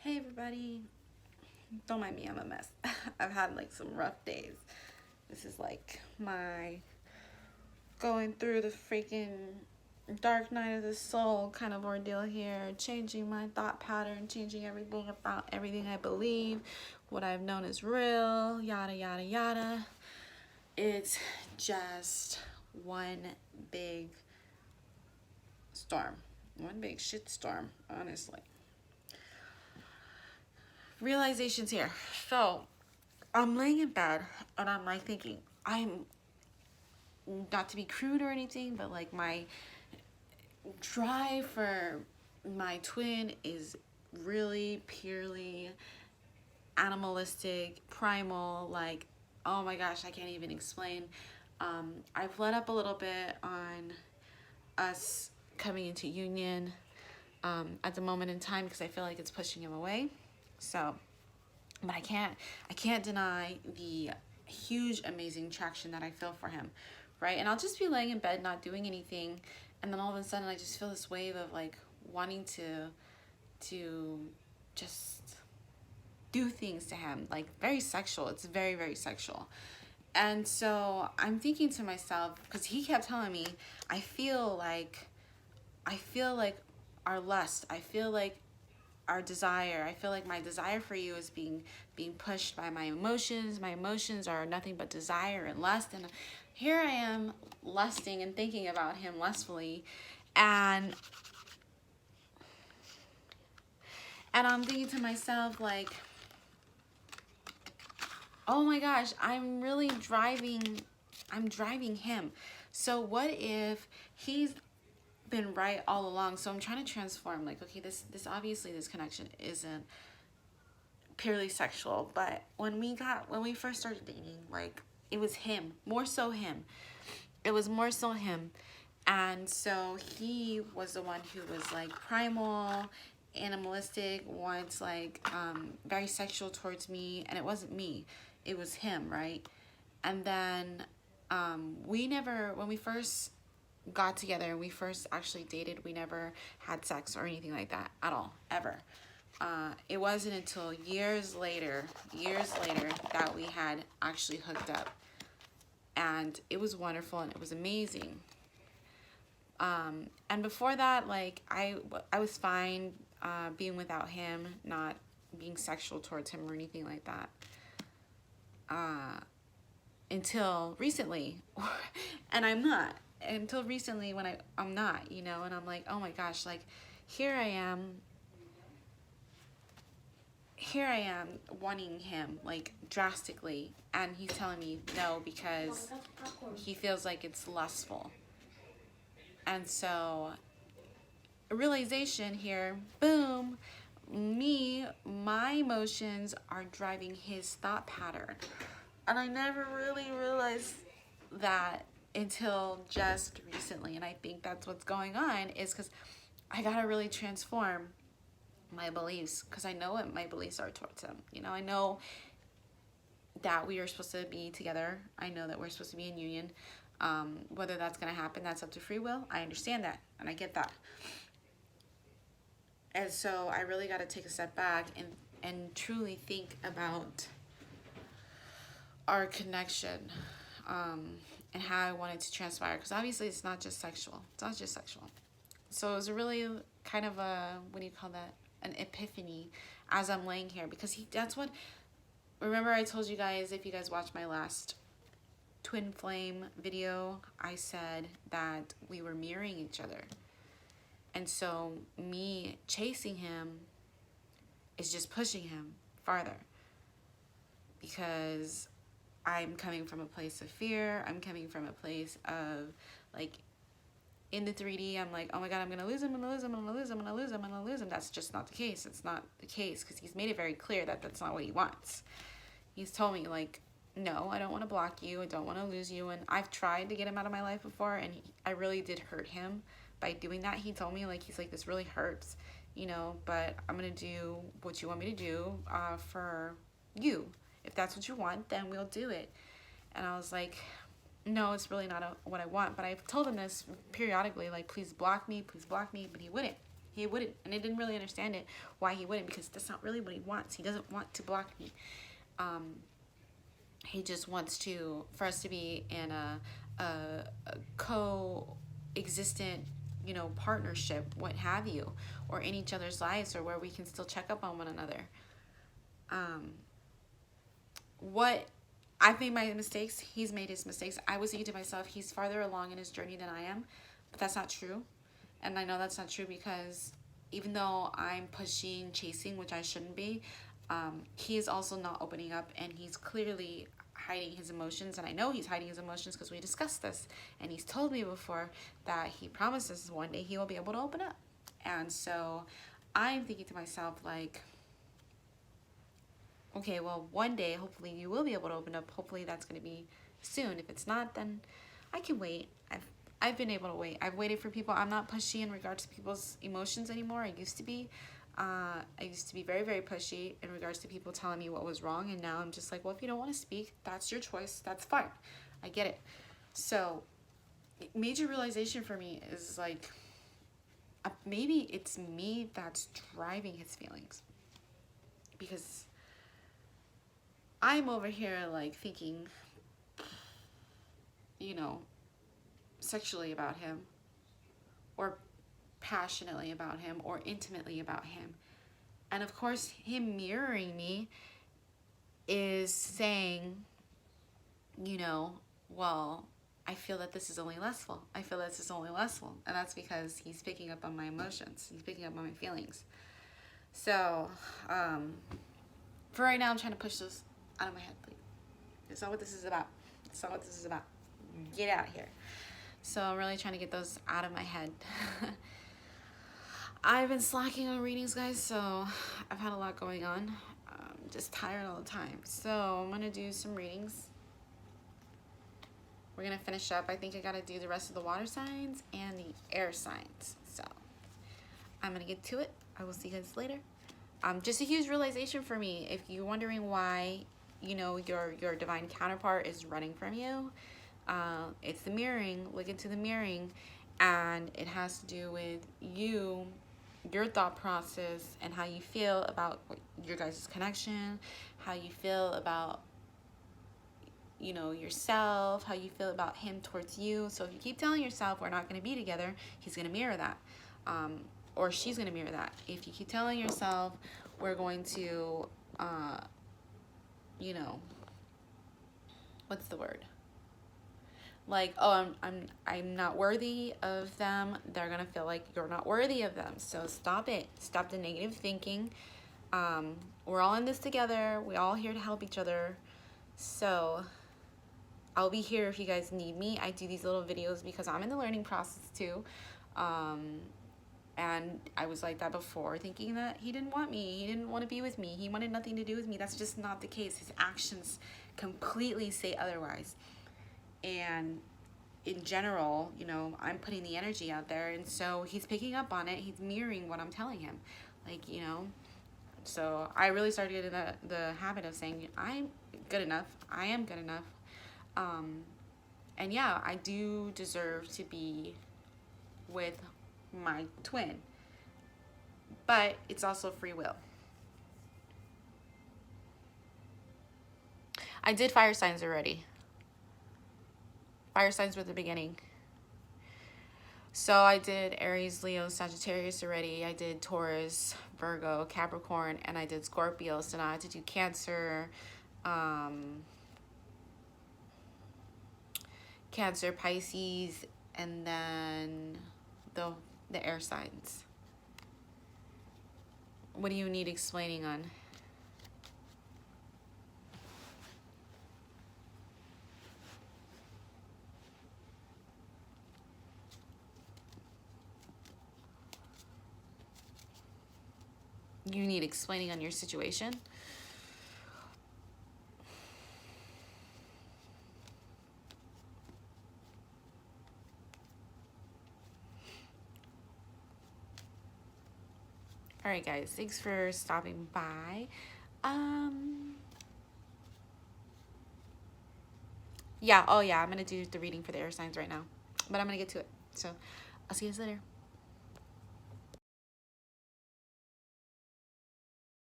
Hey everybody, don't mind me, I'm a mess. I've had like some rough days. This is like my going through the freaking dark night of the soul kind of ordeal here, changing my thought pattern, changing everything about everything I believe, what I've known is real, yada yada yada. It's just one big storm, one big shit storm, honestly. Realizations here. So I'm laying in bed and I'm like thinking, I'm not to be crude or anything, but like my drive for my twin is really purely animalistic, primal, like, oh my gosh, I can't even explain. I've let up a little bit on us coming into union at the moment in time because I feel like it's pushing him away. So, but I can't deny the huge, amazing traction that I feel for him, right? And I'll just be laying in bed, not doing anything, and then all of a sudden, I just feel this wave of like wanting to just do things to him, like very sexual. It's very, very sexual. And so I'm thinking to myself, because he kept telling me, I feel like our lust. I feel like our desire. I feel like my desire for you is being pushed by my emotions. My emotions are nothing but desire and lust. And here I am lusting and thinking about him lustfully. And I'm thinking to myself like, oh my gosh, I'm driving him. So what if he's been right all along? So I'm trying to transform, like, okay, this obviously this connection isn't purely sexual, but when we first started dating, like, it was him, more so him. It was more so him. And so he was the one who was like primal, animalistic, once like very sexual towards me, and it wasn't me, it was him, right? And then we never, when we first got together, we first actually dated, we never had sex or anything like that at all, ever. It wasn't until years later that we had actually hooked up, and it was wonderful and it was amazing. And before that, like, I was fine being without him, not being sexual towards him or anything like that, until recently. And I'm not, until recently when I'm not, you know. And I'm like, oh my gosh, like, here I am wanting him like drastically, and he's telling me no because he feels like it's lustful. And so a realization here, boom, my emotions are driving his thought pattern. And I never really realized that until just recently. And I think that's what's going on, is because I gotta really transform my beliefs, because I know what my beliefs are towards him. You know, I know that we are supposed to be together. I know that we're supposed to be in union. Whether that's going to happen, that's up to free will. I understand that, and I get that. And so I really got to take a step back and truly think about our connection, and how I want it to transpire. Because obviously it's not just sexual. It's not just sexual. So it was a really kind of a, what do you call that? An epiphany as I'm laying here. Because that's what, remember I told you guys, if you guys watched my last twin flame video, I said that we were mirroring each other. And so me chasing him is just pushing him farther, because I'm coming from a place of fear. I'm coming from a place of like, in the 3D, I'm like, oh my God, I'm gonna lose him, I'm gonna lose him, I'm gonna lose him, I'm gonna lose him, I'm gonna lose him. That's just not the case. It's not the case, because he's made it very clear that that's not what he wants. He's told me, like, no, I don't want to block you, I don't want to lose you. And I've tried to get him out of my life before, and I really did hurt him by doing that. He told me, like, he's like, this really hurts, you know, but I'm gonna do what you want me to do for you. If that's what you want, then we'll do it. And I was like, no, it's really not what I want. But I've told him this periodically, like, please block me, but he wouldn't. He wouldn't. And I didn't really understand it, why he wouldn't, because that's not really what he wants. He doesn't want to block me. He just wants for us to be in a co-existent, partnership, what have you, or in each other's lives, or where we can still check up on one another. What I've made my mistakes, he's made his mistakes. I was thinking to myself, he's farther along in his journey than I am, but that's not true. And I know that's not true because even though I'm pushing, chasing, which I shouldn't be, he is also not opening up, and he's clearly hiding his emotions. And I know he's hiding his emotions because we discussed this, and he's told me before that he promises one day he will be able to open up. And so I'm thinking to myself, like, okay, well, one day, hopefully you will be able to open up. Hopefully that's going to be soon. If it's not, then I can wait. I've been able to wait. I've waited for people. I'm not pushy in regards to people's emotions anymore. I used to be. I used to be very, very pushy in regards to people telling me what was wrong. And now I'm just like, well, if you don't want to speak, that's your choice. That's fine. I get it. So major realization for me is like, maybe it's me that's driving his feelings. Because I'm over here like thinking, sexually about him, or passionately about him, or intimately about him. And of course, him mirroring me is saying, well, I feel that this is only lustful. I feel that this is only lustful. And that's because he's picking up on my emotions. He's picking up on my feelings. So, for right now, I'm trying to push those out of my head, please. That's not what this is about. That's not what this is about. Get out of here. So I'm really trying to get those out of my head. I've been slacking on readings, guys, so I've had a lot going on. I'm just tired all the time. So I'm going to do some readings. We're going to finish up. I think I got to do the rest of the water signs and the air signs. So I'm going to get to it. I will see you guys later. Just a huge realization for me. If you're wondering why, your divine counterpart is running from you, it's the mirroring. Look into the mirroring, and it has to do with your thought process, and how you feel about your guys' connection, how you feel about yourself, how you feel about him towards you. So if you keep telling yourself we're not going to be together, he's going to mirror that, or she's going to mirror that. If you keep telling yourself we're going to what's the word, like, oh, I'm not worthy of them, they're gonna feel like you're not worthy of them. So stop it. Stop the negative thinking. We're all in this together. We're all here to help each other. So I'll be here if you guys need me. I do these little videos because I'm in the learning process too. And I was like that before, thinking that he didn't want me. He didn't want to be with me. He wanted nothing to do with me. That's just not the case. His actions completely say otherwise. And in general, I'm putting the energy out there, and so he's picking up on it. He's mirroring what I'm telling him, so I really started getting the habit of saying, I'm good enough. I am good enough. And yeah, I do deserve to be with my twin, but it's also free will. I did fire signs already. Fire signs were the beginning. So I did Aries, Leo, Sagittarius already. I did Taurus, Virgo, Capricorn, and I did Scorpio. So now I have to do Cancer, Cancer, Pisces, and then the air signs. What do you need explaining on? You need explaining on your situation? All right, guys, thanks for stopping by. Yeah, oh yeah, I'm gonna do the reading for the air signs right now, but I'm gonna get to it. So I'll see you guys later.